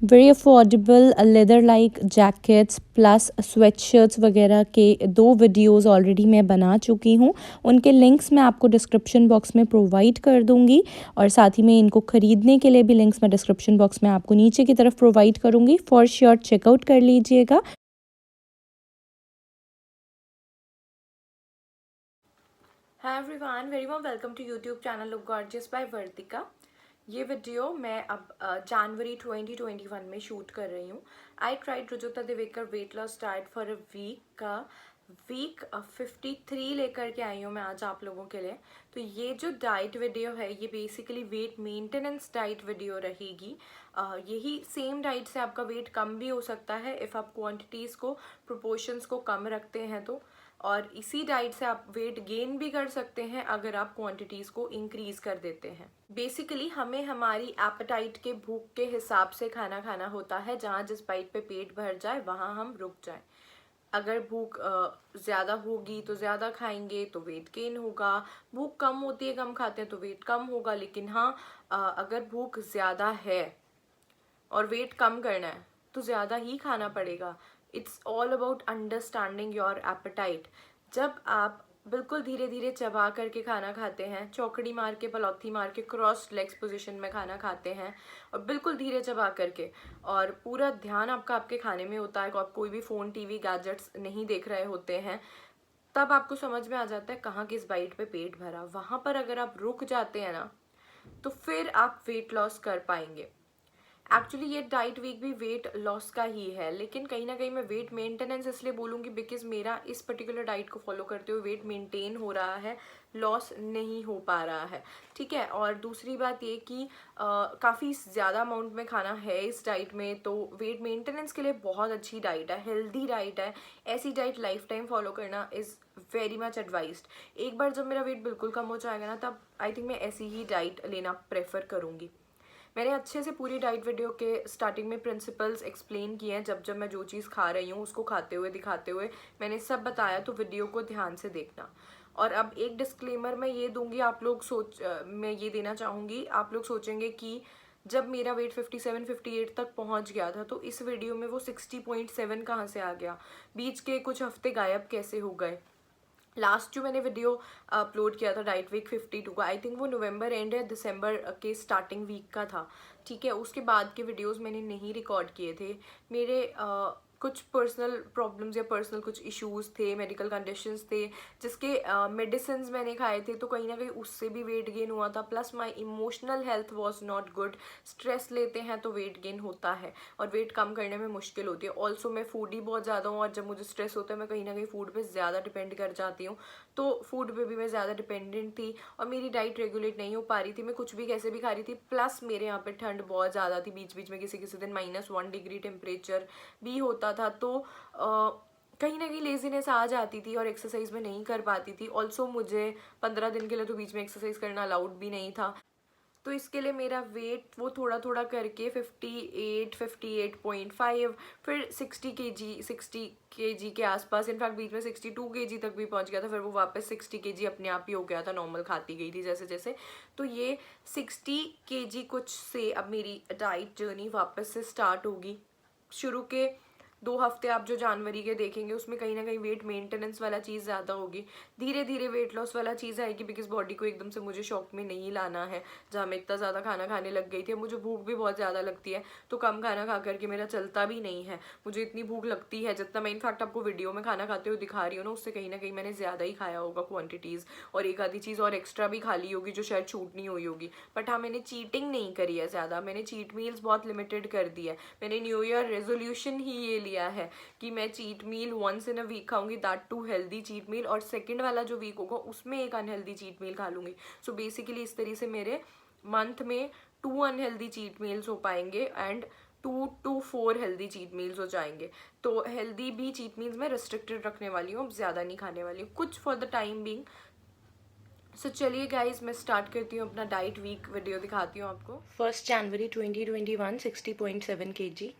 Very affordable leather like jackets plus sweatshirts वगैरह के 2 videos already मैं बना चुकी हूँ। उनके लिंक्स मैं आपको डिस्क्रिप्शन बॉक्स में प्रोवाइड कर दूँगी और साथ ही में इनको ख़रीदने के लिए भी लिंक्स मैं डिस्क्रिप्शन बॉक्स में आपको नीचे की तरफ प्रोवाइड करूँगी। फॉर श्योर चेकआउट कर लीजिएगा। Hi everyone, very warm welcome to YouTube channel look gorgeous by Vartika. ये वीडियो मैं अब जनवरी 2021 में शूट कर रही हूँ। I tried Rujuta Diwekar weight loss diet for a week का वीक 53 लेकर के आई हूँ मैं आज आप लोगों के लिए। तो ये जो डाइट वीडियो है ये basically wait maintenance diet video रहेगी। यही सेम डाइट से आपका वेट कम भी हो सकता है इफ़ आप क्वांटिटीज़ को प्रोपोर्शंस को कम रखते हैं तो, और इसी डाइट से आप वेट गेन भी कर सकते हैं अगर आप क्वांटिटीज़ को इंक्रीज़ कर देते हैं। बेसिकली हमें हमारी एपेटाइट के भूख के हिसाब से खाना खाना होता है। जहाँ जिस बाइट पे पेट भर जाए वहाँ हम रुक जाएं। अगर भूख ज़्यादा होगी तो ज़्यादा खाएंगे तो वेट गेन होगा। भूख कम होती है, कम खाते हैं तो वेट कम होगा। लेकिन हाँ, अगर भूख ज़्यादा है और वेट कम करना है तो ज़्यादा ही खाना पड़ेगा। It's all about understanding your apatite. जब आप बिल्कुल धीरे धीरे चबा करके खाना खाते हैं, चौकड़ी मार के पलौथी मार के क्रॉस लेग्स पोजीशन में खाना खाते हैं और बिल्कुल धीरे चबा करके, और पूरा ध्यान आपका आपके खाने में होता है, आप कोई भी फ़ोन टीवी गैजेट्स नहीं देख रहे होते हैं, तब आपको समझ में आ जाता है कहाँ किस बाइट पे पेट भरा। वहाँ पर अगर आप रुक जाते हैं ना तो फिर आप वेट लॉस कर पाएंगे। एक्चुअली ये डाइट वीक भी वेट लॉस का ही है, लेकिन कहीं ना कहीं मैं वेट मेंटेनेंस इसलिए बोलूँगी बिकॉज मेरा इस पर्टिकुलर डाइट को फॉलो करते हुए वेट मेंटेन हो रहा है, लॉस नहीं हो पा रहा है। ठीक है। और दूसरी बात ये कि काफ़ी ज़्यादा अमाउंट में खाना है इस डाइट में, तो वेट मेंटेनेंस के लिए बहुत अच्छी डाइट है, हेल्दी डाइट है। ऐसी डाइट लाइफ टाइम फॉलो करना इज़ वेरी मच एडवाइज्ड। एक बार जब मेरा वेट बिल्कुल कम हो जाएगा ना, तब आई थिंक मैं ऐसी ही डाइट लेना प्रेफर करूँगी। मैंने अच्छे से पूरी डाइट वीडियो के स्टार्टिंग में प्रिंसिपल्स एक्सप्लेन किए हैं। जब जब मैं जो चीज़ खा रही हूँ उसको खाते हुए दिखाते हुए मैंने सब बताया, तो वीडियो को ध्यान से देखना। और अब एक डिस्क्लेमर मैं ये दूंगी, आप लोग मैं ये देना चाहूँगी, आप लोग सोचेंगे कि जब मेरा वेट 57-58 तक पहुँच गया था तो इस वीडियो में वो 60.7 कहाँ से आ गया, बीच के कुछ हफ्ते गायब कैसे हो गए। लास्ट जो मैंने वीडियो अपलोड किया था डाइट वीक 52 का, आई थिंक वो नवंबर एंड या दिसंबर के स्टार्टिंग वीक का था। ठीक है। उसके बाद के वीडियोस मैंने नहीं रिकॉर्ड किए थे। मेरे कुछ पर्सनल प्रॉब्लम्स या पर्सनल कुछ इश्यूज थे, मेडिकल कंडीशंस थे, जिसके मेडिसिन मैंने खाए थे, तो कहीं ना कहीं उससे भी वेट गेन हुआ था। Plus my emotional health was not good. Stress लेते हैं तो वेट गेन होता है और वेट कम करने में मुश्किल होती है। ऑल्सो मैं फूडी बहुत ज़्यादा हूँ, और जब मुझे स्ट्रेस होता है मैं कहीं ना कहीं फूड पे ज़्यादा डिपेंड कर जाती हूँ, तो फूड पे भी मैं ज़्यादा डिपेंडेंट थी और मेरी डाइट रेगुलेट नहीं हो पा रही थी। मैं कुछ भी कैसे भी खा रही थी। प्लस मेरे यहाँ पे ठंड बहुत ज़्यादा थी, बीच बीच में किसी किसी दिन -1 डिग्री टेम्परेचर भी होता था, तो कहीं ना कहीं लेजीनेस आ जाती थी और एक्सरसाइज में नहीं कर पाती थी। ऑल्सो मुझे 15 दिन के लिए तो बीच में एक्सरसाइज करना अलाउड भी नहीं था, तो इसके लिए मेरा वेट वो थोड़ा थोड़ा करके 58, 58.5, फिर 60 केजी के आसपास, इनफैक्ट बीच में 62 केजी तक भी पहुंच गया था। फिर वो वापस 60 केजी अपने आप ही हो गया था, नॉर्मल खाती गई थी जैसे जैसे। तो ये 60 केजी कुछ से अब मेरी डाइट जर्नी वापस से स्टार्ट होगी। शुरू के 2 हफ्ते आप जो जनवरी के देखेंगे उसमें कहीं ना कहीं वेट मेंटेनेंस वाला चीज़ ज़्यादा होगी, धीरे धीरे वेट लॉस वाला चीज़ आएगी, बिकॉज बॉडी को एकदम से मुझे शॉक में नहीं लाना है। जहाँ मैं इतना ज़्यादा खाना खाने लग गई थी, मुझे भूख भी बहुत ज़्यादा लगती है, तो कम खाना खा करके मेरा चलता भी नहीं है। मुझे इतनी भूख लगती है जितना मैं इनफैक्ट आपको वीडियो में खाना खाते हुए दिखा रही हूँ ना, उससे कहीं ना कहीं मैंने ज़्यादा ही खाया होगा क्वान्टिटीज़, और एक आधी चीज़ और एक्स्ट्रा भी खा ली होगी जो शायद छूट नहीं हुई होगी। बट हाँ, मैंने चीटिंग नहीं करी है ज़्यादा, मैंने चीट मील्स बहुत लिमिटेड कर दी है। मैंने न्यू ईयर रेजोल्यूशन ही ये लिया है कि मैं cheat meal once in a week खाऊंगी, that too healthy cheat meal, और सेकंड वाला जो वीक होगा उसमें एक अनहेल्दी चीट मील खा लूंगी। सो बेसिकली इस तरीके से मेरे मंथ में 2 अनहेल्दी चीट मील्स हो पाएंगे and 2 to 4 healthy cheat meals हो जाएंगे। तो हेल्दी भी चीट मील्स में रिस्ट्रिक्टेड रखने वाली हूँ, अब ज़्यादा नहीं खाने वाली हूँ, कुछ फॉर द टाइम बीइंग। सो चलिए गाइज, मैं स्टार्ट करती हूँ अपना डाइट वीक वीडियो, दिखाती हूँ आपको। 1 जनवरी 2021, 60.7 kg,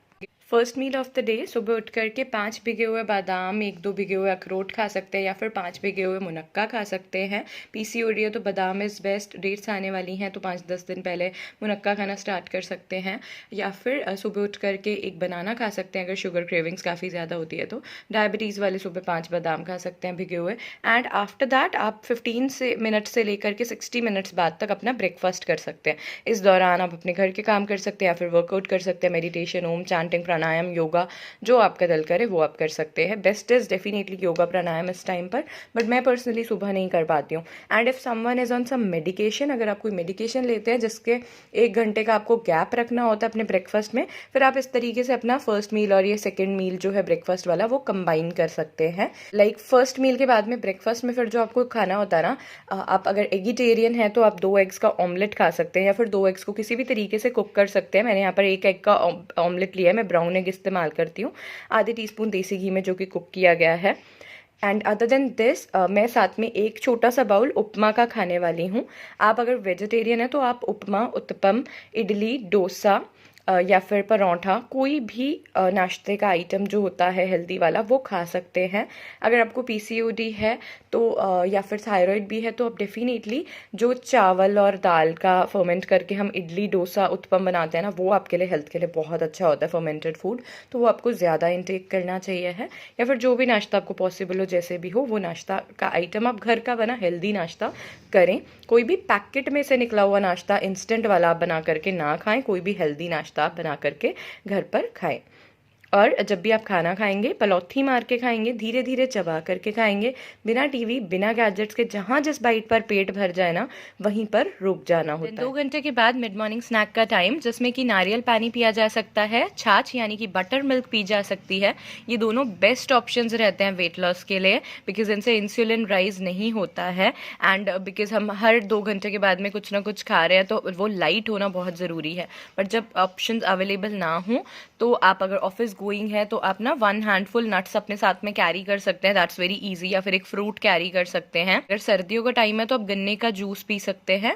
first meal of the day, सुबह उठ करके 5 भिगे हुए बादाम, 1-2 भिगे हुए अखरोट खा सकते हैं, या फिर 5 भिगे हुए मुनक्का खा सकते हैं। पीसीओडी है तो बादाम इज़ बेस्ट। डेट्स आने वाली हैं तो 5-10 दिन पहले मुनक्का खाना स्टार्ट कर सकते हैं, या फिर सुबह उठ करके एक बनाना खा सकते हैं अगर शुगर क्रेविंग्स काफ़ी ज़्यादा होती है तो। डायबिटीज़ वाले सुबह 5 बादाम खा सकते हैं भिगे हुए। एंड आफ्टर दैट आप 15 मिनट से लेकर के 60 मिनट्स बाद तक अपना ब्रेकफास्ट कर सकते हैं। इस दौरान आप अपने घर के काम कर सकते हैं, या फिर वर्कआउट कर सकते हैं, मेडिटेशन, ओम चैंटिंग, प्राणायाम, योगा, जो आपका दिल करे वो आप कर सकते हैं। बेस्ट इज़ डेफिनेटली योगा प्राणायाम इस टाइम पर, बट मैं पर्सनली सुबह नहीं कर पाती हूँ। And if someone is on some medication, अगर आप कोई मेडिकेशन लेते हैं जिसके 1 घंटे का आपको गैप रखना होता है अपने ब्रेकफास्ट में, फिर आप इस तरीके से अपना फर्स्ट मील और ये सेकेंड मील जो है ब्रेकफास्ट वाला वो कंबाइन कर सकते हैं। लाइक फर्स्ट मील के बाद में ब्रेकफास्ट में फिर जो आपको खाना होता है ना, आप अगर एगिटेरियन है तो आप 2 एग्स का ऑमलेट खा सकते हैं, या फिर 2 एग्स को किसी भी तरीके से कुक कर सकते हैं। मैंने यहाँ पर 1 एग का ऑमलेट लिया है, मैं ब्राउन एग इस्तेमाल करती हूँ, आधे टीस्पून देसी घी में जो कि कुक किया गया है। एंड अदर देन दिस मैं साथ में एक छोटा सा बाउल उपमा का खाने वाली हूँ। आप अगर वेजिटेरियन है तो आप उपमा, उत्तपम, इडली, डोसा या फिर परोंठा, कोई भी नाश्ते का आइटम जो होता है हेल्दी वाला वो खा सकते हैं। अगर आपको पीसीओडी है तो या फिर थायराइड भी है तो आप डेफिनेटली जो चावल और दाल का फर्मेंट करके हम इडली, डोसा, उत्पम बनाते हैं ना, वो आपके लिए हेल्थ के लिए बहुत अच्छा होता है, फर्मेंटेड फूड, तो वो आपको ज़्यादा इंटेक करना चाहिए है। या फिर जो भी नाश्ता आपको पॉसिबल हो, जैसे भी हो, वो नाश्ता का आइटम आप घर का बना हेल्दी नाश्ता करें। कोई भी पैकेट में से निकला हुआ नाश्ता, इंस्टेंट वाला आप बना करके ना खाएं, कोई भी हेल्दी नाश्ता आप बना करके घर पर खाएं। और जब भी आप खाना खाएंगे पलौथी मार के खाएंगे, धीरे धीरे चबा करके खाएंगे, बिना टीवी, बिना गैजेट्स के। जहाँ जिस बाइट पर पेट भर जाए ना, वहीं पर रुक जाना होता है। 2 घंटे के बाद मिड मॉर्निंग स्नैक का टाइम, जिसमें कि नारियल पानी पिया जा सकता है, छाछ यानी कि बटर मिल्क पी जा सकती है। ये दोनों बेस्ट ऑप्शंस रहते हैं वेट लॉस के लिए, बिकॉज इनसे इंसुलिन राइज नहीं होता है, एंड बिकॉज हम हर 2 घंटे के बाद में कुछ ना कुछ खा रहे हैं तो वो लाइट होना बहुत ज़रूरी है। बट जब ऑप्शंस अवेलेबल ना हो तो आप अगर ऑफिस गोइंग है तो आप ना 1 हैंडफुल नट्स अपने साथ में कैरी कर सकते हैं, दैट्स वेरी इजी, या फिर एक फ्रूट कैरी कर सकते हैं। अगर सर्दियों का टाइम है तो आप गन्ने का जूस पी सकते हैं।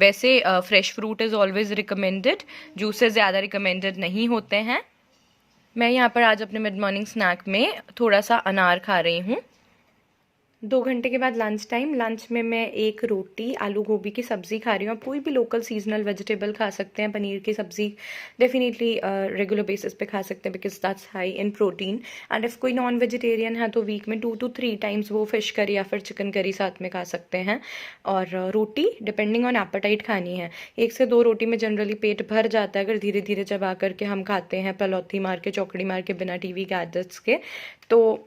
वैसे fresh fruit is always recommended, juices ज़्यादा रिकमेंडेड नहीं होते हैं। मैं यहाँ पर आज अपने मिड मॉर्निंग स्नैक में थोड़ा सा अनार खा रही हूँ। 2 घंटे के बाद लंच टाइम, लंच में मैं एक रोटी, आलू गोभी की सब्ज़ी खा रही हूँ। आप कोई भी लोकल सीजनल वेजिटेबल खा सकते हैं। पनीर की सब्ज़ी डेफिनेटली रेगुलर बेसिस पे खा सकते हैं, because that's high in protein. And if कोई नॉन वेजिटेरियन है तो वीक में 2 to 3 टाइम्स वो फिश करी या फिर चिकन करी साथ में खा सकते हैं। और रोटी डिपेंडिंग ऑन एपेटाइट खानी है, 1 से 2 रोटी में जनरली पेट भर जाता है अगर धीरे धीरे चबा करके हम खाते हैं, पलौथी मार के, चौकड़ी मार के, बिना टीवी गैजेट्स के। तो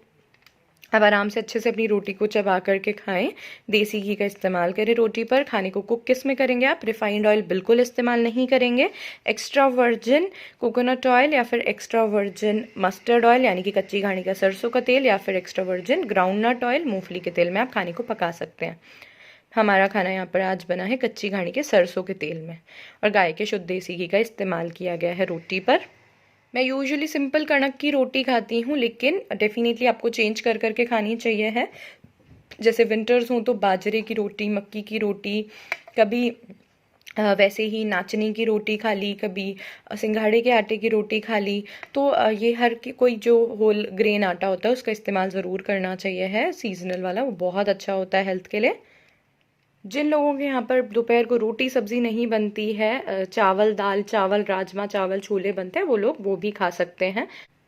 अब आराम से अच्छे से अपनी रोटी को चबा करके खाएं। देसी घी का इस्तेमाल करें रोटी पर। खाने को कुक किस में करेंगे आप? रिफाइंड ऑयल बिल्कुल इस्तेमाल नहीं करेंगे। एक्स्ट्रा वर्जिन कोकोनट ऑयल या फिर एक्स्ट्रा वर्जिन मस्टर्ड ऑयल यानी कि कच्ची घानी का सरसों का तेल, या फिर एक्स्ट्रा वर्जिन ग्राउंडनट ऑयल, मूंगफली के तेल में आप खाने को पका सकते हैं। हमारा खाना यहाँ पर आज बना है कच्ची घानी के सरसों के तेल में, और गाय के शुद्ध देसी घी का इस्तेमाल किया गया है रोटी पर। मैं यूजुअली सिंपल कणक की रोटी खाती हूँ, लेकिन डेफिनेटली आपको चेंज कर करके खानी चाहिए है। जैसे विंटर्स हों तो बाजरे की रोटी, मक्की की रोटी, कभी वैसे ही नाचनी की रोटी खा ली, कभी सिंघाड़े के आटे की रोटी खा ली। तो ये हर कोई जो होल ग्रेन आटा होता है उसका इस्तेमाल ज़रूर करना चाहिए है, सीजनल वाला, वो बहुत अच्छा होता है हेल्थ के लिए। जिन लोगों के यहाँ पर दोपहर को रोटी सब्जी नहीं बनती है, चावल दाल चावल, राजमा चावल, छोले बनते हैं, वो लोग वो भी खा सकते हैं।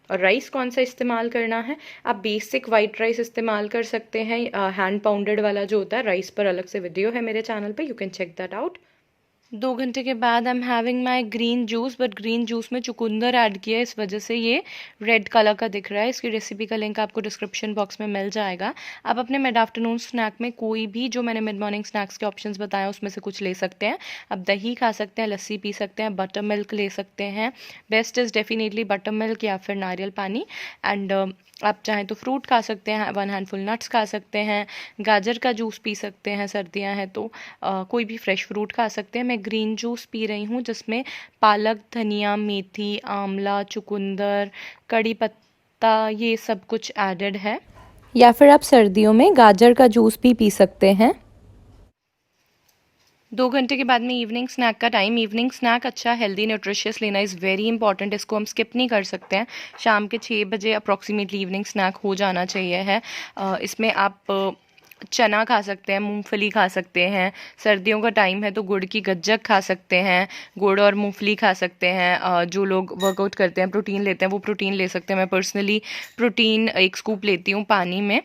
और राइस कौन सा इस्तेमाल करना है? आप बेसिक वाइट राइस इस्तेमाल कर सकते हैं, हैंड पाउंडेड वाला जो होता है। राइस पर अलग से वीडियो है मेरे चैनल पे, you can check that out. 2 घंटे के बाद I am having my green juice, but green juice में चुकंदर ऐड किया है, इस वजह से ये रेड कलर का दिख रहा है। इसकी रेसिपी का लिंक आपको डिस्क्रिप्शन बॉक्स में मिल जाएगा। आप अपने मिड आफ्टरनून स्नैक में कोई भी जो मैंने मिड मॉर्निंग स्नैक्स के ऑप्शंस बताए उसमें से कुछ ले सकते हैं। आप दही खा सकते हैं, लस्सी पी सकते हैं, बटर मिल्क ले सकते हैं। Best is definitely butter milk या फिर नारियल पानी। एंड आप चाहें तो फ्रूट खा सकते हैं, 1 हैंडफुल नट्स खा सकते हैं, गाजर का जूस पी सकते हैं, सर्दियां हैं तो कोई भी फ्रेश फ्रूट खा सकते हैं। मैं ग्रीन जूस पी रही हूँ जिसमें पालक, धनिया, मेथी, आंवला, चुकंदर, कड़ी पत्ता, ये सब कुछ एडेड है। या फिर आप सर्दियों में गाजर का जूस भी पी सकते हैं। 2 घंटे के बाद में इवनिंग स्नैक का टाइम। इवनिंग स्नैक अच्छा हेल्दी न्यूट्रिशियस लेना इज़ वेरी इंपॉर्टेंट, इसको हम स्किप नहीं कर सकते हैं। शाम के 6 बजे अप्रॉक्सीमेटली इवनिंग स्नैक हो जाना चाहिए है। इसमें आप चना खा सकते हैं, मूंगफली खा सकते हैं, सर्दियों का टाइम है तो गुड़ की गज्जक खा सकते हैं, गुड़ और मूंगफली खा सकते हैं। जो लोग वर्कआउट करते हैं, प्रोटीन लेते हैं, वो प्रोटीन ले सकते हैं। मैं पर्सनली प्रोटीन 1 स्कूप लेती हूँ पानी में,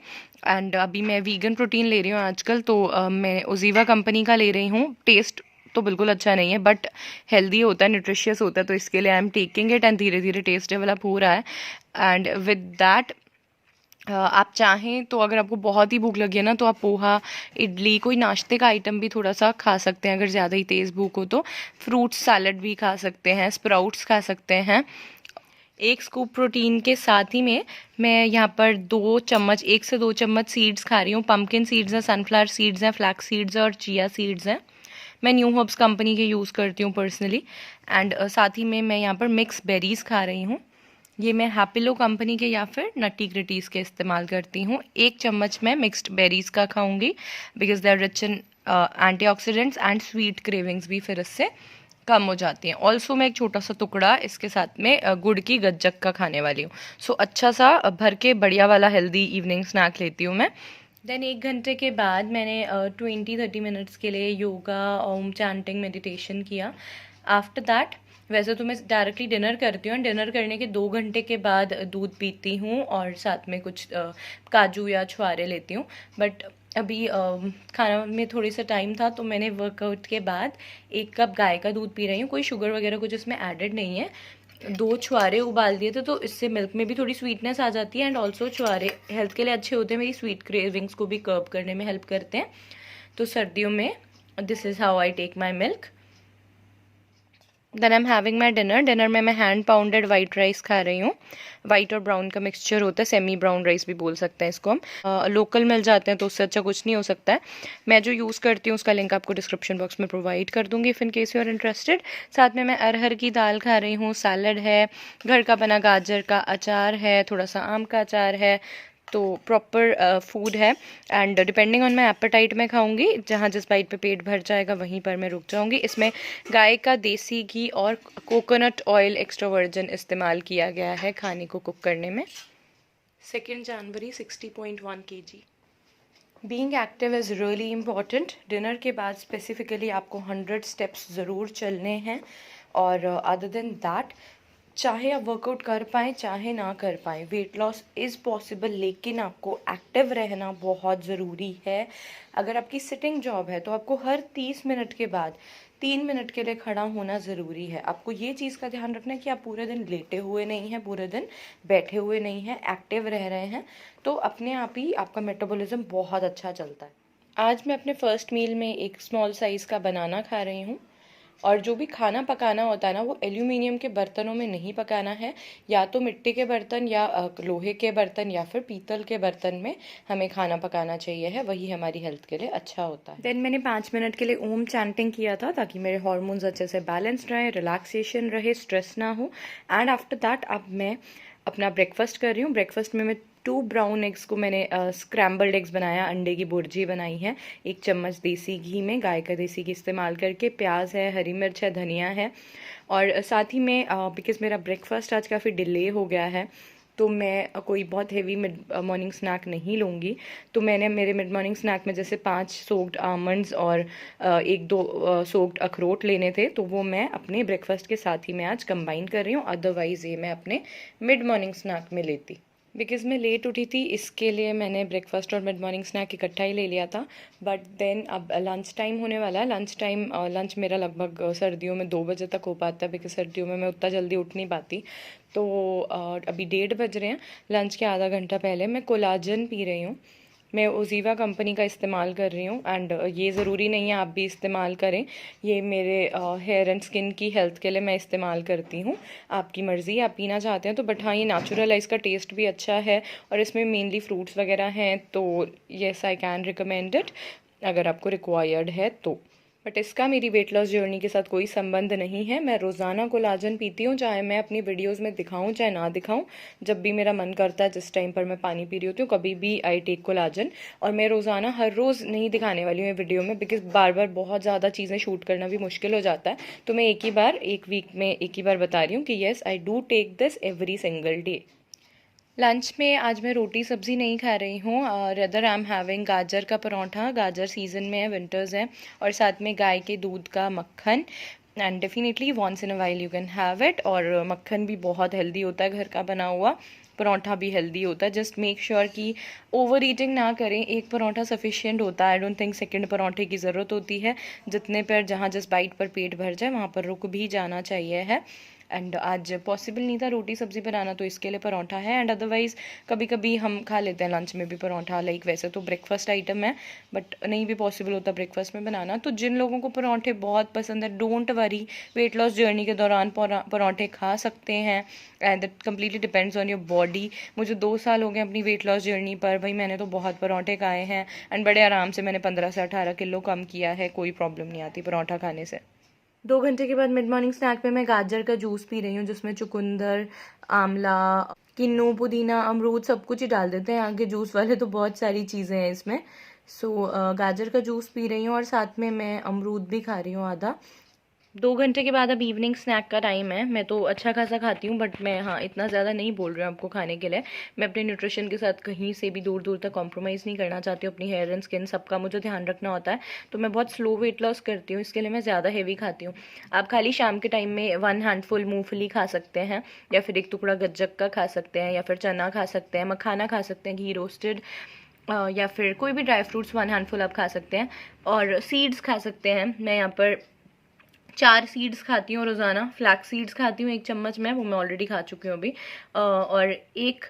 एंड अभी मैं वीगन प्रोटीन ले रही हूँ आजकल, तो मैं ओजीवा कंपनी का ले रही हूँ। टेस्ट तो बिल्कुल अच्छा नहीं है बट हेल्दी होता है, न्यूट्रिशियस होता है, तो इसके लिए I am taking it and धीरे धीरे टेस्ट डेवलप हो रहा है। एंड विद दैट आप चाहें तो अगर आपको बहुत ही भूख लगी है ना, तो आप पोहा, इडली, कोई नाश्ते का आइटम भी थोड़ा सा खा सकते हैं। अगर ज़्यादा ही तेज़ भूख हो तो फ्रूट सैलड भी खा सकते हैं, स्प्राउट्स खा सकते हैं। 1 स्कूप प्रोटीन के साथ ही में मैं यहाँ पर 2 चम्मच, 1 से 2 चम्मच सीड्स खा रही हूँ। पम्पकिन सीड्स हैं, सनफ्लावर सीड्स हैं, फ्लैक्स सीड्स हैं और चिया सीड्स हैं। मैं न्यू हर्ब्स कंपनी के यूज़ करती हूँ पर्सनली। एंड साथ ही में मैं यहाँ पर मिक्स बेरीज़ खा रही हूँ। ये मैं हैप्पिलो कंपनी के या फिर नट्टी ग्रिटीज़ के इस्तेमाल करती हूँ। 1 चम्मच मैं मिक्स्ड बेरीज़ का खाऊंगी because they are rich in antioxidants and sweet cravings भी फिर इससे कम हो जाती हैं। ऑल्सो मैं एक छोटा सा टुकड़ा इसके साथ में गुड़ की गज्जक का खाने वाली हूँ। सो अच्छा सा भर के बढ़िया वाला हेल्दी इवनिंग स्नैक लेती हूँ मैं। देन 1 घंटे के बाद मैंने 20-30 मिनट्स के लिए योगा, ओम चैंटिंग, मेडिटेशन किया। आफ्टर दैट वैसे तो मैं डायरेक्टली डिनर करती हूँ, डिनर करने के 2 घंटे के बाद दूध पीती हूँ और साथ में कुछ काजू या छुआरे लेती हूँ। बट अभी खाना में थोड़ी सा टाइम था तो मैंने वर्कआउट के बाद 1 कप गाय का दूध पी रही हूँ। कोई शुगर वगैरह कुछ इसमें एडेड नहीं है। 2 छुआरे उबाल दिए थे तो इससे मिल्क में भी थोड़ी स्वीटनेस आ जाती है एंड ऑल्सो छुआरे हेल्थ के लिए अच्छे होते हैं, मेरी स्वीट क्रेविंग्स को भी कर्ब करने में हेल्प करते हैं। तो सर्दियों में this is how I take my milk. Then I am having my dinner. Dinner में मैं हैंड पाउंडेड वाइट राइस खा रही हूँ। वाइट और ब्राउन का मिक्सचर होता है, सेमी ब्राउन राइस भी बोल सकते हैं इसको हम। लोकल मिल जाते हैं तो उससे अच्छा कुछ नहीं हो सकता है। मैं जो यूज़ करती हूँ उसका लिंक आपको डिस्क्रिप्शन बॉक्स में प्रोवाइड कर दूँगी if in case you are interested. साथ में मैं अरहर की दाल खा रही हूँ, सैलड है, घर का बना गाजर का अचार है, थोड़ा सा आम का अचार है, तो प्रॉपर फूड है। And depending on my appetite मैं खाऊंगी, जहाँ जिस बाइट पे पेट भर जाएगा वहीं पर मैं रुक जाऊंगी। इसमें गाय का देसी घी और कोकोनट ऑयल एक्स्ट्रा वर्जिन इस्तेमाल किया गया है खाने को कुक करने में। 2 जनवरी 60.1 kg। Being active is really important. Dinner के बाद स्पेसिफिकली आपको 100 स्टेप्स ज़रूर चलने हैं। और अदर देन दैट, चाहे आप वर्कआउट कर पाएँ चाहे ना कर पाएँ, वेट लॉस इज़ पॉसिबल, लेकिन आपको एक्टिव रहना बहुत ज़रूरी है। अगर आपकी सिटिंग जॉब है तो आपको हर 30 मिनट के बाद 3 मिनट के लिए खड़ा होना ज़रूरी है। आपको ये चीज़ का ध्यान रखना है कि आप पूरे दिन लेटे हुए नहीं हैं, पूरे दिन बैठे हुए नहीं हैं, एक्टिव रह रहे हैं, तो अपने आप ही आपका मेटाबॉलिज्म बहुत अच्छा चलता है। आज मैं अपने फर्स्ट मील में एक स्मॉल साइज़ का बनाना खा रही हूँ। और जो भी खाना पकाना होता है ना, वो एल्यूमिनियम के बर्तनों में नहीं पकाना है, या तो मिट्टी के बर्तन या लोहे के बर्तन या फिर पीतल के बर्तन में हमें खाना पकाना चाहिए है, वही हमारी हेल्थ के लिए अच्छा होता है। देन मैंने 5 मिनट के लिए ओम चैंटिंग किया था ताकि मेरे हार्मोन्स अच्छे से बैलेंस्ड रहे, रिलैक्सेशन रहे, स्ट्रेस ना हो। एंड आफ्टर दैट अब मैं अपना ब्रेकफास्ट कर रही हूँ। ब्रेकफास्ट में मैं 2 ब्राउन एग्स को मैंने स्क्रैम्बल्ड एग्स बनाया, अंडे की भुर्जी बनाई है 1 चम्मच देसी घी में, गाय का देसी घी इस्तेमाल करके। प्याज है, हरी मिर्च है, धनिया है। और साथ ही में बिकॉज़ मेरा ब्रेकफास्ट आज काफ़ी डिले हो गया है तो मैं कोई बहुत हेवी मिड मॉर्निंग स्नैक नहीं लूँगी। तो मैंने मेरे मिड मॉर्निंग स्नैक में जैसे 5 सोक्ड आमंड्स और 1-2 सोक्ड अखरोट लेने थे, तो वो मैं अपने ब्रेकफास्ट के साथ ही मैं आज कंबाइन कर रही हूँ। अदरवाइज़ ये मैं अपने मिड मॉर्निंग स्नैक में लेती। बिकॉज़ मैं लेट उठी थी इसके लिए मैंने ब्रेकफास्ट और मिड मॉर्निंग स्नैक इकट्ठा ही ले लिया था। बट देन अब लंच टाइम होने वाला है। लंच मेरा लगभग सर्दियों में 2 बजे तक हो पाता है, बिकॉज़ सर्दियों में मैं उतना जल्दी उठ नहीं पाती। तो अभी 1:30 बज रहे हैं। लंच के आधा घंटा पहले मैं कोलाजन पी रही हूँ। मैं ओजीवा कंपनी का इस्तेमाल कर रही हूँ एंड ये ज़रूरी नहीं है आप भी इस्तेमाल करें। ये मेरे हेयर एंड स्किन की हेल्थ के लिए मैं इस्तेमाल करती हूँ। आपकी मर्ज़ी, आप पीना चाहते हैं तो। बट हाँ, ये नेचुरल है, इसका टेस्ट भी अच्छा है और इसमें मेनली फ्रूट्स वगैरह हैं, तो yes I can recommend it अगर आपको रिक्वायर्ड है तो। बट इसका मेरी वेट लॉस जर्नी के साथ कोई संबंध नहीं है। मैं रोज़ाना कोलाजन पीती हूँ, चाहे मैं अपनी वीडियोस में दिखाऊं चाहे ना दिखाऊं। जब भी मेरा मन करता है, जिस टाइम पर मैं पानी पी रही होती हूँ, कभी भी आई टेक कोलाजन। और मैं रोज़ाना हर रोज़ नहीं दिखाने वाली हूँ वीडियो में, बिकॉज बार बार बहुत ज़्यादा चीज़ें शूट करना भी मुश्किल हो जाता है। तो मैं एक वीक में एक ही बार बता रही हूँ कि yes, I do take this every single day. Lunch में आज मैं रोटी सब्ज़ी नहीं खा रही हूँ, रेदर आई एम हैविंग गाजर का परोठा। गाजर सीज़न में है, विंटर्स है, और साथ में गाय के दूध का मक्खन। And definitely once in a while you can have it. और मक्खन भी बहुत हेल्दी होता है घर का बना हुआ, परोठा भी हेल्दी होता है। जस्ट मेक श्योर कि ओवर ईटिंग ना करें, एक परोठा सफिशिएंट होता है। आई डोंट थिंक सेकंड परोठे की ज़रूरत होती है। जितने पर जहाँ जिस बाइट पर पेट भर जाए वहाँ पर रुक भी जाना चाहिए है। एंड आज पॉसिबल नहीं था रोटी सब्ज़ी बनाना, तो इसके लिए परोठा है। एंड अदरवाइज़ कभी कभी हम खा लेते हैं लंच में भी परोठा, लाइक वैसे तो ब्रेकफास्ट आइटम है, बट नहीं भी पॉसिबल होता ब्रेकफास्ट में बनाना। तो जिन लोगों को परोठे बहुत पसंद है, don't worry, weight loss journey के दौरान परोठे खा सकते हैं। And that completely depends on your body. मुझे 2 साल हो गए अपनी वेट लॉस जर्नी पर, भाई मैंने तो बहुत परोठे खाए हैं। एंड बड़े आराम से मैंने 15 से 18 किलो कम किया है, कोई प्रॉब्लम नहीं आती परोठा खाने से। 2 घंटे के बाद मिड मॉर्निंग स्नैक में मैं गाजर का जूस पी रही हूँ, जिसमें चुकंदर, आंवला, किन्नू, पुदीना, अमरूद सब कुछ ही डाल देते हैं। आगे जूस वाले तो बहुत सारी चीज़ें हैं इसमें। सो गाजर का जूस पी रही हूँ, और साथ में मैं अमरूद भी खा रही हूँ आधा। 2 घंटे के बाद अब इवनिंग स्नैक का टाइम है। मैं तो अच्छा खासा खाती हूँ, बट मैं हाँ इतना ज़्यादा नहीं बोल रही हूँ आपको खाने के लिए। मैं अपने न्यूट्रिशन के साथ कहीं से भी दूर दूर तक कॉम्प्रोमाइज़ नहीं करना चाहती हूँ। अपनी हेयर एंड स्किन सबका मुझे ध्यान रखना होता है, तो मैं बहुत स्लो वेट लॉस करती हूँ, इसके लिए मैं ज़्यादा हेवी खाती हूँ। आप खाली शाम के टाइम में 1 हैंडफुल मूँगफली खा सकते हैं, या फिर एक टुकड़ा गज्जक का खा सकते हैं, या फिर चना खा सकते हैं, मखाना खा सकते हैं, घी रोस्टेड, या फिर कोई भी ड्राई फ्रूट्स 1 हैंडफुल आप खा सकते हैं। और सीड्स खा सकते हैं। मैं यहाँ पर 4 सीड्स खाती हूँ रोज़ाना। फ्लैक्स सीड्स खाती हूँ 1 चम्मच में, वो मैं ऑलरेडी खा चुकी हूँ अभी। और एक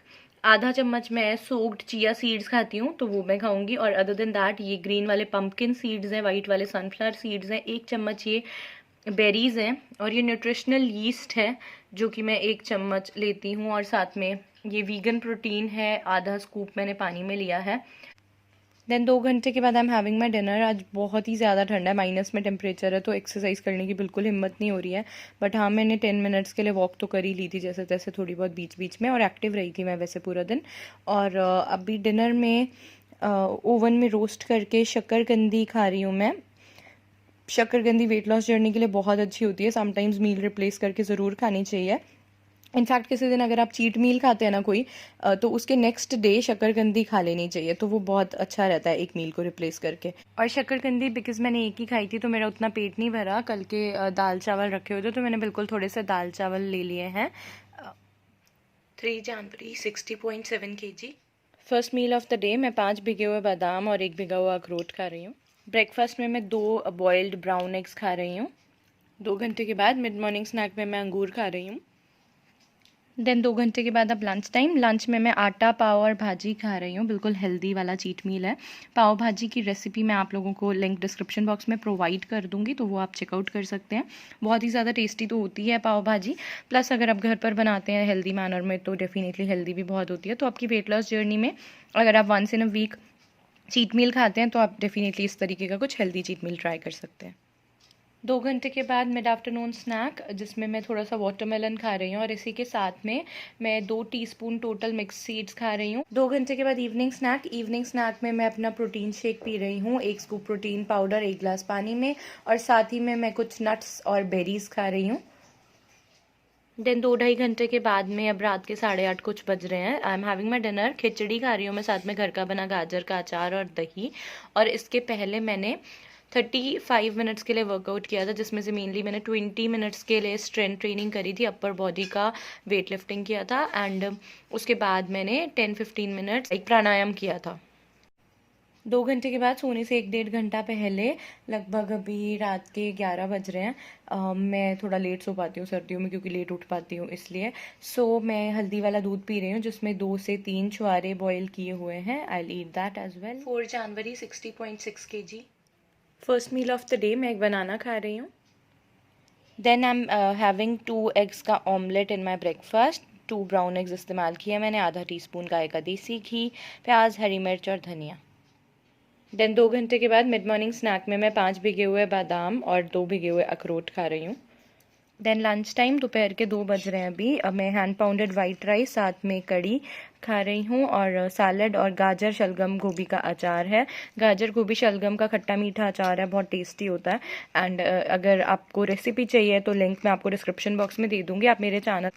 आधा चम्मच मैं सोक्ड चिया सीड्स खाती हूँ, तो वो मैं खाऊंगी। और अदर देन दैट ये ग्रीन वाले पम्पकिन सीड्स हैं, वाइट वाले सनफ्लावर सीड्स हैं, 1 चम्मच ये बेरीज हैं, और ये न्यूट्रिशनल यीस्ट है जो कि मैं 1 चम्मच लेती हूँ। और साथ में ये वीगन प्रोटीन है, आधा स्कूप मैंने पानी में लिया है। देन 2 घंटे के बाद I am having my dinner. आज बहुत ही ज़्यादा ठंडा है, माइनस में टेम्परेचर है, तो एक्सरसाइज करने की बिल्कुल हिम्मत नहीं हो रही है। बट हाँ, मैंने 10 मिनट्स के लिए वॉक तो कर ही ली थी जैसे तैसे, थोड़ी बहुत बीच बीच में, और एक्टिव रही थी मैं वैसे पूरा दिन। और अभी डिनर में ओवन में रोस्ट करके शक्करकंदी खा रही हूँ मैं। शक्करकंदी वेट लॉस जर्नी के लिए बहुत अच्छी होती है, समटाइम्स मील रिप्लेस करके ज़रूर खानी चाहिए। इनफैक्ट किसी दिन अगर आप चीट मील खाते हैं ना कोई, तो उसके नेक्स्ट डे शक्करकंदी खा लेनी चाहिए, तो वो बहुत अच्छा रहता है एक मील को रिप्लेस करके। और शक्करकंदी बिकॉज मैंने एक ही खाई थी, तो मेरा उतना पेट नहीं भरा। कल के दाल चावल रखे हुए थे, तो मैंने बिल्कुल थोड़े से दाल चावल ले लिए हैं। 3 जनवरी 60.7 kg। First meal of the day मैं 5 भिगे हुए बादाम और 1 भिगा हुआ अखरोट खा रही हूँ। ब्रेकफास्ट में मैं 2 बॉइल्ड ब्राउन एग्स खा रही हूँ। 2 घंटे के बाद मिड मॉर्निंग स्नैक में मैं अंगूर खा रही हूँ। देन 2 घंटे के बाद अब लंच टाइम। लंच में मैं आटा, पाव और भाजी खा रही हूँ, बिल्कुल हेल्दी वाला चीट मील है। पाव भाजी की रेसिपी मैं आप लोगों को लिंक डिस्क्रिप्शन बॉक्स में प्रोवाइड कर दूँगी, तो वो आप चेकआउट कर सकते हैं। बहुत ही ज़्यादा टेस्टी तो होती है पाव भाजी, प्लस अगर आप घर पर बनाते हैं हेल्दी मैनर में, तो डेफिनेटली हेल्दी भी बहुत होती है। तो आपकी वेट लॉस जर्नी में अगर आप once in a week cheat meal खाते हैं, तो आप डेफिनेटली इस तरीके का कुछ हेल्दी चीट मील ट्राई कर सकते हैं। 2 घंटे के बाद मिड आफ्टरनून स्नैक, जिसमें मैं थोड़ा सा वाटरमेलन खा रही हूँ, और इसी के साथ में मैं 2 टीस्पून टोटल मिक्स सीड्स खा रही हूँ। 2 घंटे के बाद इवनिंग स्नैक। इवनिंग स्नैक में मैं अपना प्रोटीन शेक पी रही हूँ, 1 स्कूप प्रोटीन पाउडर 1 गिलास पानी में, और साथ ही में मैं कुछ नट्स और बेरीज खा रही हूँ। देन 2-2.5 घंटे के बाद में अब रात के 8:30 कुछ बज रहे हैं। I am having my dinner. खिचड़ी खा रही हूँ मैं, साथ में घर का बना गाजर का अचार और दही। और इसके पहले मैंने 35 मिनट्स के लिए वर्कआउट किया था, जिसमें से मेनली मैंने 20 मिनट्स के लिए स्ट्रेंथ ट्रेनिंग करी थी, अपर बॉडी का वेट लिफ्टिंग किया था। एंड उसके बाद मैंने 10-15 मिनट्स एक प्राणायाम किया था। 2 घंटे के बाद सोने से 1-1.5 घंटा पहले, लगभग अभी रात के 11 बज रहे हैं, मैं थोड़ा लेट सो पाती हूँ सर्दियों में, क्योंकि लेट उठ पाती हूँ इसलिए। सो मैं हल्दी वाला दूध पी रही हूँ, जिसमें 2 से 3 छुआरे बॉयल किए हुए हैं। I will eat that as well. 4 जनवरी 60.6 kg। First meal of the day मैं एक बनाना खा रही हूँ। Then I am having 2 eggs का omelette in my breakfast. 2 brown eggs इस्तेमाल किए मैंने, आधा टीस्पून गाय का देसी घी, प्याज, हरी मिर्च और धनिया। देन 2 घंटे के बाद मिड मॉर्निंग स्नैक में मैं 5 भिगे हुए बादाम और 2 भिगे हुए अखरोट खा रही हूँ। देन लंच टाइम दोपहर के 2 बज रहे हैं अभी। अब मैं हैंड पाउंडेड वाइट राइस साथ में कड़ी खा रही हूँ और सैलड और गाजर शलगम गोभी का अचार है। गाजर गोभी शलगम का खट्टा मीठा अचार है, बहुत टेस्टी होता है। एंड अगर आपको रेसिपी चाहिए तो लिंक मैं आपको डिस्क्रिप्शन बॉक्स में दे दूँगी। आप मेरे channel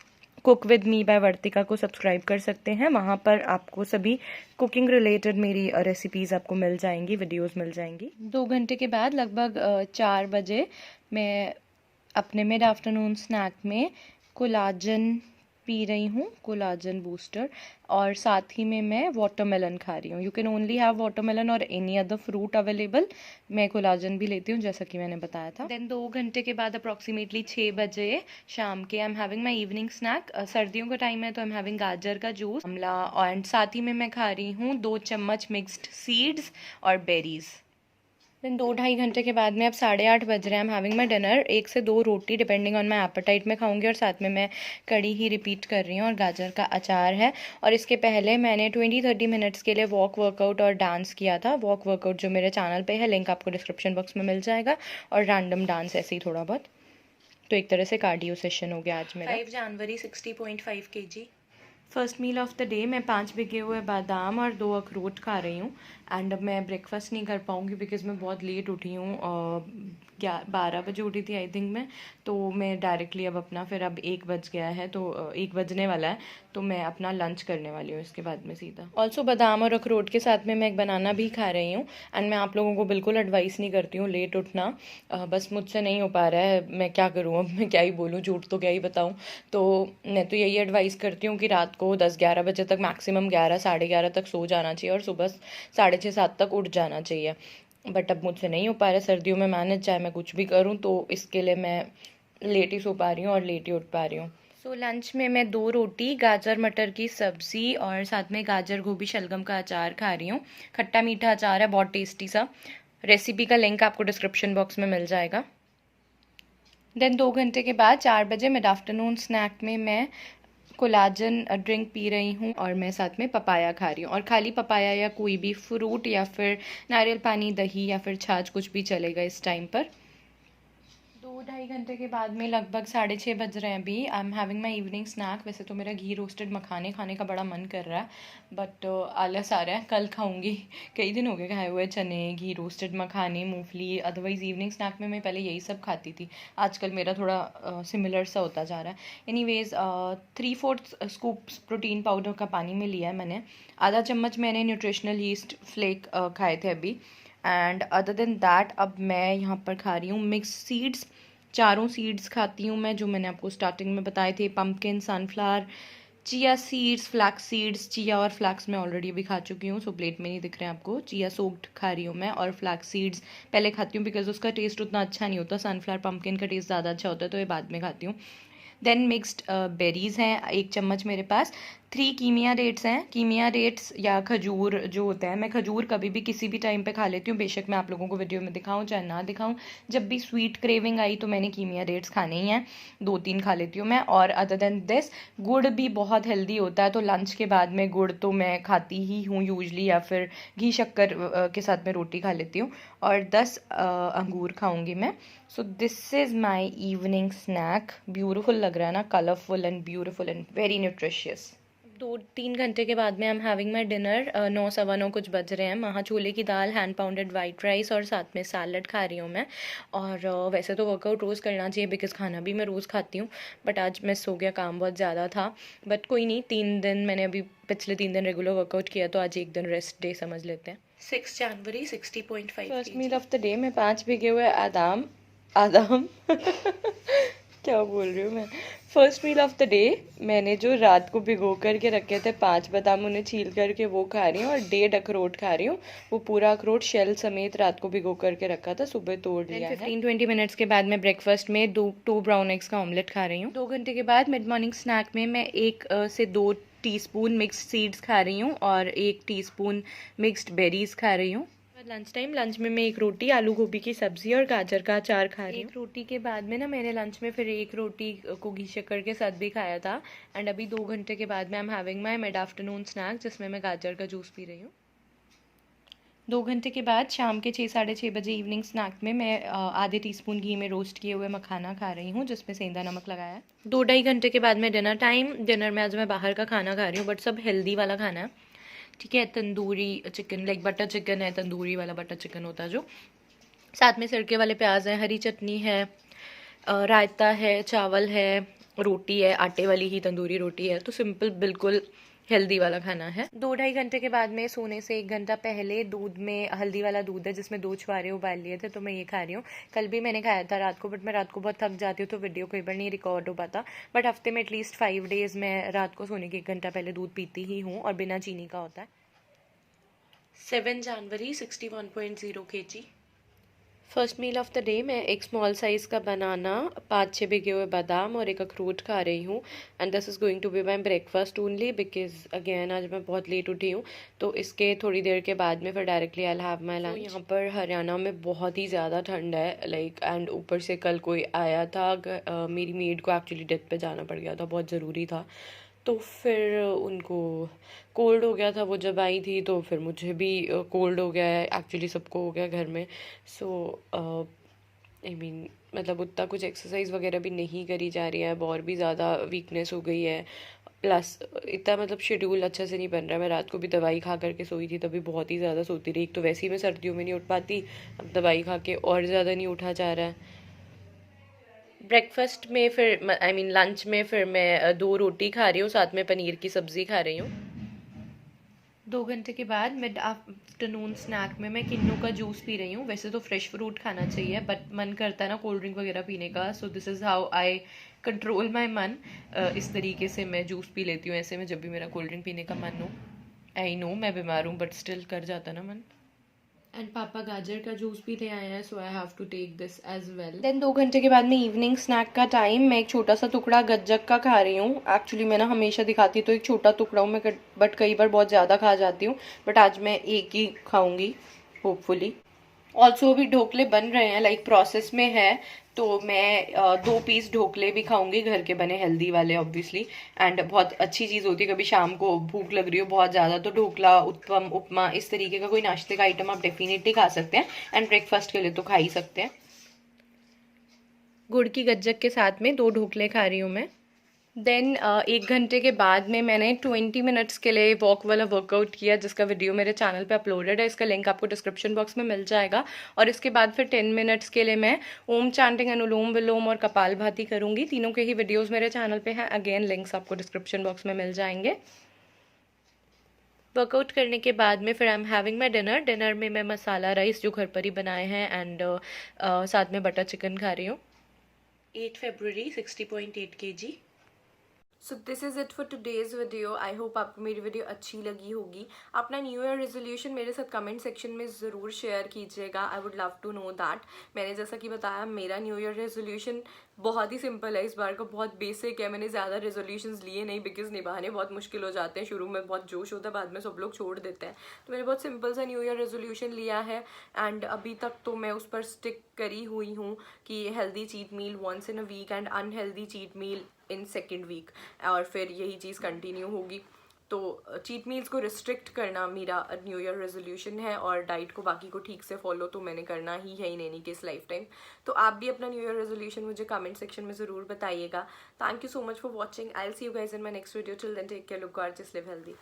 cook with me by Vartika को सब्सक्राइब कर सकते हैं। वहाँ पर आपको सभी कुकिंग रिलेटेड मेरी रेसिपीज़ आपको मिल जाएंगी, वीडियोस मिल जाएंगी। 2 घंटे के बाद लगभग 4 बजे मैं अपने मिड आफ्टरनून स्नैक में कोलाजन पी रही हूँ, कोलाजन बूस्टर, और साथ ही में मैं वाटरमेलन खा रही हूँ। You can only have watermelon और एनी अदर फ्रूट अवेलेबल। मैं कोलाजन भी लेती हूँ जैसा कि मैंने बताया था। देन 2 घंटे के बाद अप्रॉक्सीमेटली 6 बजे शाम के I am having my evening snack. सर्दियों का टाइम है तो आई एम हैविंग गाजर का जूस, आंवला, एंड साथ ही में मैं खा रही हूँ 2 चम्मच मिक्स्ड सीड्स और बेरीज। देन 2-2.5 घंटे के बाद में अब 8:30 बज रहे हैं। I am having my dinner. 1 से 2 रोटी डिपेंडिंग ऑन माई एपेटाइट में खाऊंगी और साथ में मैं कड़ी ही रिपीट कर रही हूँ और गाजर का अचार है। और इसके पहले मैंने 20-30 मिनट्स के लिए वॉक वर्कआउट और डांस किया था। वॉक वर्कआउट जो मेरे चैनल पे है, लिंक आपको डिस्क्रिप्शन बॉक्स में मिल जाएगा, और रैंडम डांस ऐसे ही थोड़ा बहुत। तो एक तरह से कार्डियो सेशन हो गया आज मेरा। 5 जनवरी 60.5 kg। First meal of the day मैं 5 भिगे हुए बादाम और 2 अखरोट खा रही हूँ। एंड अब मैं ब्रेकफास्ट नहीं कर पाऊँगी बिकॉज मैं बहुत लेट उठी हूँ, 12 बजे उठी थी आई थिंक मैं। तो मैं डायरेक्टली अब अपना, फिर अब 1 बज गया है तो 1 बजने वाला है, तो मैं अपना लंच करने वाली हूँ इसके बाद में सीधा। ऑल्सो बादाम और अखरोट के साथ में मैं एक बनाना भी खा रही हूँ। एंड मैं आप लोगों को बिल्कुल एडवाइस नहीं करती हूँ लेट उठना, बस मुझसे नहीं हो पा रहा है, मैं क्या करूँ अब, मैं क्या ही बोलूँ, झूठ तो क्या ही बताऊँ। तो मैं तो यही एडवाइस करती हूँ कि रात को 10-11 बजे तक, मैक्सिमम 11 साढ़े 11 तक सो जाना चाहिए और सुबह 6:30-7 तक उठ जाना चाहिए। बट अब मुझसे नहीं हो पा रहा है सर्दियों में मैनेज, चाहे मैं कुछ भी करूँ, तो इसके लिए मैं लेट ही सो पा रही हूँ और लेट ही उठ पा रही हूँ। सो लंच में मैं 2 रोटी, गाजर मटर की सब्ज़ी और साथ में गाजर गोभी शलगम का अचार खा रही हूँ। खट्टा मीठा अचार है, बहुत टेस्टी सा। रेसिपी का लिंक आपको डिस्क्रिप्शन बॉक्स में मिल जाएगा। देन 2 घंटे के बाद 4 बजे मिड आफ्टरनून स्नैक में मैं कोलाजन ड्रिंक पी रही हूँ और मैं साथ में पपाया खा रही हूँ। और खाली पपाया या कोई भी फ्रूट या फिर नारियल पानी, दही या फिर छाछ, कुछ भी चलेगा इस टाइम पर। 2-2.5 घंटे के बाद में लगभग 6:30 बज रहे हैं अभी। I am having my evening snack. वैसे तो मेरा घी रोस्टेड मखाने खाने का बड़ा मन कर रहा है, बट आलस आ रहा है, कल खाऊंगी। कई दिन हो गए खाए हुए चने, घी रोस्टेड मखाने, मूंगफली। अदरवाइज़ इवनिंग स्नैक में मैं पहले यही सब खाती थी, आजकल मेरा थोड़ा सिमिलर सा होता जा रहा है। एनीवेज 3/4 स्कूप प्रोटीन पाउडर का पानी में लिया है मैंने। आधा चम्मच मैंने न्यूट्रिशनल यीस्ट फ्लेक खाए थे अभी। एंड अदर देन दैट अब मैं यहाँ पर खा रही हूँ मिक्स सीड्स। 4 सीड्स खाती हूँ मैं, जो मैंने आपको स्टार्टिंग में बताए थे, pumpkin, sunflower, chia seeds, flax seeds. Chia और फ्लैक्स मैं ऑलरेडी अभी खा चुकी हूँ, सो प्लेट में नहीं दिख रहे हैं आपको। चिया सोक्ड खा रही हूँ मैं, और फ्लैक्स सीड्स पहले खाती हूँ बिकॉज उसका टेस्ट उतना अच्छा नहीं होता। सनफ्लावर पम्पकिन का टेस्ट ज़्यादा अच्छा होता है, तो ये बाद में खाती हूँ। देन मिक्स्ड बेरीज़ हैं 1 चम्मच मेरे पास। 3 कीमिया डेट्स हैं। कीमिया डेट्स या खजूर जो होता है, मैं खजूर कभी भी किसी भी टाइम पे खा लेती हूँ, बेशक मैं आप लोगों को वीडियो में दिखाऊँ चाहे ना दिखाऊँ। जब भी स्वीट क्रेविंग आई तो मैंने कीमिया डेट्स खाने ही हैं, 2-3 खा लेती हूँ मैं। और अदर देन दिस, गुड़ भी बहुत हेल्दी होता है, तो लंच के बाद में गुड़ तो मैं खाती ही हूँ यूजली, या फिर घी शक्कर के साथ में रोटी खा लेती हूँ। और 10 अंगूर खाऊंगी मैं। So this is my evening snack. Beautiful लग रहा है ना, colourful and beautiful and very nutritious. 2-3 घंटे के बाद में I am having my dinner. 9-9 कुछ बज रहे हैं। महा छोले की दाल, हैंड पाउंडेड वाइट राइस और साथ में सैलड खा रही हूँ मैं। और वैसे तो वर्कआउट रोज़ करना चाहिए बिकॉज़ खाना भी मैं रोज़ खाती हूँ, बट आज मिस हो गया, काम बहुत ज़्यादा था। बट कोई नहीं, 3 दिन मैंने अभी पिछले 3 दिन रेगुलर वर्कआउट किया, तो आज एक दिन रेस्ट डे समझ लेते हैं। 6 जनवरी 60.5 first meal of the day में 5 भिगे हुए आदाम आदाम क्या बोल रही हूँ मैं। First meal of the day मैंने जो रात को भिगो करके रखे थे 5 बादाम, उन्हें छील करके वो खा रही हूँ, और 1.5 अखरोट खा रही हूँ। वो पूरा अखरोट शेल समेत रात को भिगो करके रखा था, सुबह तोड़ लिया है। 15-20 मिनट्स के बाद मैं ब्रेकफास्ट में 2 ब्राउन एग्स का ऑमलेट खा रही हूँ। 2 घंटे के बाद मिड मॉर्निंग स्नैक में मैं 1 से 2 टीस्पून मिक्स्ड सीड्स खा रही हूँ और 1 टीस्पून मिक्स्ड बेरीज खा रही हूँ। लंच में मैं 1 रोटी, आलू गोभी की सब्जी और गाजर का अचार खा रही हूँ। 1 रोटी के बाद में ना मैंने लंच में फिर 1 रोटी को घी शक्कर के साथ भी खाया था। एंड अभी 2 घंटे के बाद में I am having my mid afternoon snack, जिसमें मैं गाजर का जूस पी रही हूँ। 2 घंटे के बाद शाम के 6 साढ़े 6 बजे इवनिंग स्नैक में मैं आधे टीस्पून घी में रोस्ट किए हुए मखाना खा रही हूँ, जिसमें सेंधा नमक लगाया है। 2 ढाई घंटे के बाद में डिनर टाइम। डिनर में आज मैं बाहर का खाना खा रही हूँ, बट सब हेल्दी वाला खाना है, ठीक है। Tandoori chicken, like butter chicken है, तंदूरी वाला बटर चिकन होता है जो। साथ में सिरके वाले प्याज हैं, हरी चटनी है, रायता है, चावल है, रोटी है, आटे वाली ही तंदूरी रोटी है। तो सिंपल बिल्कुल हेल्दी वाला खाना है। 2 ढाई घंटे के बाद में सोने से 1 घंटा पहले दूध में हल्दी वाला दूध है जिसमें 2 छुहारे उबाल लिए थे, तो मैं ये खा रही हूँ। कल भी मैंने खाया था रात को, बट मैं रात को बहुत थक जाती हूँ तो वीडियो कई बार नहीं रिकॉर्ड हो पाता। बट हफ्ते में एटलीस्ट 5 डेज मैं रात को सोने के 1 घंटा पहले दूध पीती ही हूँ, और बिना चीनी का होता है। 7 जनवरी 61.0 kg। First meal of the day मैं एक स्मॉल साइज़ का बनाना, 5-6 भिगे हुए बादाम और एक अखरोट खा रही हूँ। And this is going to be my breakfast only, because again आज मैं बहुत लेट उठी हूँ, तो इसके थोड़ी देर के बाद में फिर directly I will have my lunch. यहाँ पर हरियाणा में बहुत ही ज़्यादा ठंड है, लाइक, एंड ऊपर से कल कोई आया था, मेरी मेड को एक्चुअली डेथ पे जाना पड़ गया था, बहुत ज़रूरी था, तो फिर उनको कोल्ड हो गया था। वो जब आई थी तो फिर मुझे भी कोल्ड हो गया है, एक्चुअली सबको हो गया घर में। सो आई मीन मतलब उतना कुछ एक्सरसाइज वगैरह भी नहीं करी जा रही है अब, और भी ज़्यादा वीकनेस हो गई है। प्लस इतना मतलब शेड्यूल अच्छा से नहीं बन रहा है। मैं रात को भी दवाई खा करके सोई थी, तभी बहुत ही ज़्यादा सोती रही। एक तो वैसे ही मैं सर्दियों में नहीं उठ पाती, अब दवाई खा के और ज़्यादा नहीं उठा जा रहा है। ब्रेकफास्ट में फिर आई मीन लंच में फिर मैं 2 रोटी खा रही हूँ, साथ में पनीर की सब्ज़ी खा रही हूँ। 2 घंटे के बाद मिड आफ्टरनून स्नैक में मैं किन्नू का जूस पी रही हूँ। वैसे तो फ्रेश फ्रूट खाना चाहिए, बट मन करता है ना कोल्ड ड्रिंक वगैरह पीने का, सो this is how I control my मन। इस तरीके से मैं जूस पी लेती हूँ ऐसे में, जब भी मेरा कोल्ड ड्रिंक पीने का मन हो। आई नो मैं बीमार हूँ, बट स्टिल कर जाता ना मन। एंड पापा गाजर का जूस भी ले आए हैं, so I have to take this as well. Then 2 घंटे के बाद में इवनिंग स्नैक का टाइम। मैं एक छोटा सा टुकड़ा गज्जक का खा रही हूँ। एक्चुअली मैं ना हमेशा दिखाती तो एक छोटा टुकड़ा हूँ मैं, बट कई बार बहुत ज़्यादा खा जाती हूँ, बट आज मैं एक ही खाऊंगी होपफुली। ऑल्सो अभी ढोकले बन रहे हैं, लाइक प्रोसेस में है, तो मैं 2 पीस ढोकले भी खाऊंगी, घर के बने हेल्दी वाले ऑब्वियसली। एंड बहुत अच्छी चीज़ होती है, कभी शाम को भूख लग रही हो बहुत ज़्यादा, तो ढोकला, उत्पम, उपमा, इस तरीके का कोई नाश्ते का आइटम आप डेफिनेटली खा सकते हैं। एंड ब्रेकफास्ट के लिए तो खा ही सकते हैं। गुड़ की गज्जक के साथ में 2 ढोकले खा रही हूँ मैं। देन 1 घंटे के बाद में मैंने 20 मिनट्स के लिए वॉक वाला वर्कआउट किया, जिसका वीडियो मेरे चैनल पे अपलोडेड है। इसका लिंक आपको डिस्क्रिप्शन बॉक्स में मिल जाएगा। और इसके बाद फिर 10 मिनट्स के लिए मैं ओम चैंटिंग, अनुलोम विलोम और कपालभाति करूँगी। तीनों के ही वीडियोज़ मेरे चैनल पे हैं, अगेन लिंक्स आपको डिस्क्रिप्शन बॉक्स में मिल जाएंगे। वर्कआउट करने के बाद में फिर आई am having my dinner. Dinner में मैं मसाला राइस जो घर पर ही बनाए हैं, एंड साथ में बटर चिकन खा रही हूँ। 8 फरवरी 60.8 kg। So this is it for today's video. I hope आपको मेरी वीडियो अच्छी लगी होगी। अपना न्यू ईयर रेजोल्यूशन मेरे साथ कमेंट सेक्शन में ज़रूर शेयर कीजिएगा, I would love to know that. मैंने जैसा कि बताया, मेरा न्यू ईयर रेजोल्यूशन बहुत ही सिंपल है, इस बार का बहुत बेसिक है। मैंने ज़्यादा रेजोल्यूशंस लिए नहीं, बिकॉज निभाने बहुत मुश्किल हो जाते हैं। शुरू में बहुत जोश होता है, बाद में सब लोग छोड़ देते हैं, तो मैंने बहुत सिंपल सा न्यू ईयर रेजोल्यूशन लिया है। एंड अभी तक तो मैं उस पर स्टिक करी हुई हूँ कि healthy cheat meal once in a week and unhealthy cheat meal in second week, और फिर यही चीज़ कंटिन्यू होगी। तो चीट मील्स को रिस्ट्रिक्ट करना मेरा न्यू ईयर रेजोल्यूशन है, और डाइट को बाकी को ठीक से फॉलो तो मैंने करना ही है in any case lifetime. तो आप भी अपना न्यू ईयर रेजोल्यूशन मुझे कमेंट सेक्शन में ज़रूर बताइएगा। Thank you so much for watching. I will see you guys in my next video. Till then take care, look gorgeous, live healthy.